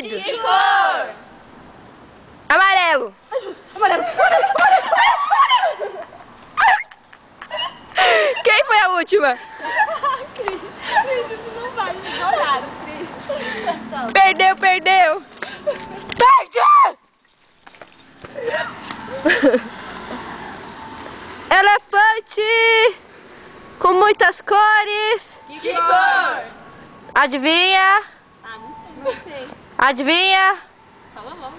colorido. Que cor? Amarelo. Amarelo. Quem foi a última? Cris, isso não vai me olhar, Cris. Perdeu. Perde! Elefante com muitas cores. Que cor? Adivinha? Ah, não sei. Adivinha? Fala logo.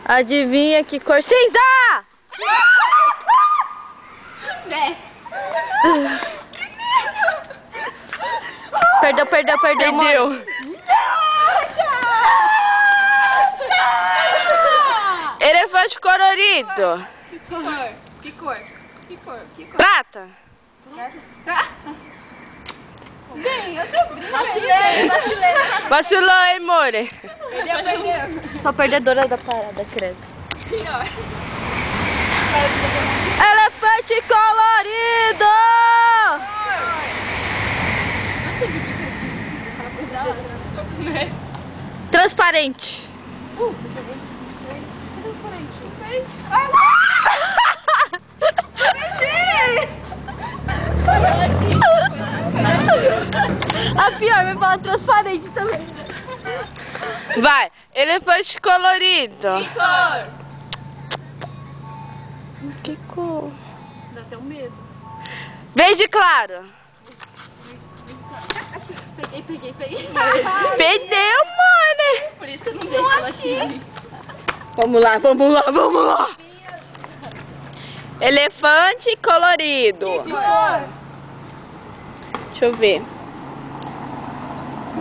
Adivinha que cor? Cinza! É. Perdeu. Elefante colorido. Que cor? Prata. Bem, eu sempre vacilei. Vacilou, hein, more? Ele ia perder. Sou perdedora da parada, credo. Pior. Elefante colorido! Transparente. A pior vai falar transparente também. Vai, elefante colorido. Que cor? Dá até um medo. Verde claro. Peguei. Perdeu, mano. Por isso que eu não deixo ela aqui. Vamos lá. Elefante colorido. Cor? Deixa eu ver.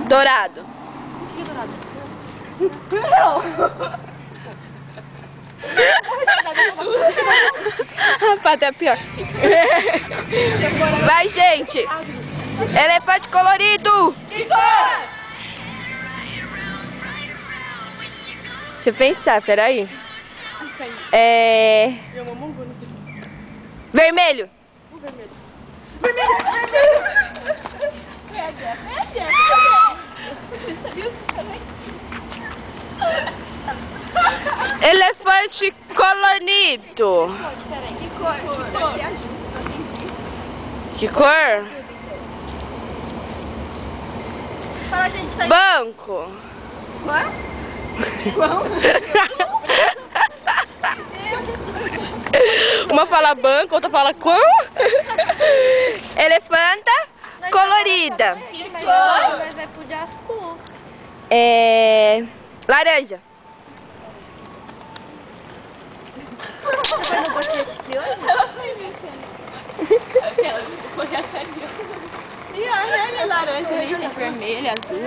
Dourado. O que é dourado? Rapaz, é pior. Vai, gente. Elefante colorido. Que cor? Deixa eu pensar, peraí. Vermelho. Elefante colorido. Que cor? Que cor? Fala que a gente tá Banco. Uma fala banco, outra fala quão? Elefanta colorida. Que Mas cor? vai pro Jascu. Laranja. Pior, né? Ele é laranja, vermelho, azul.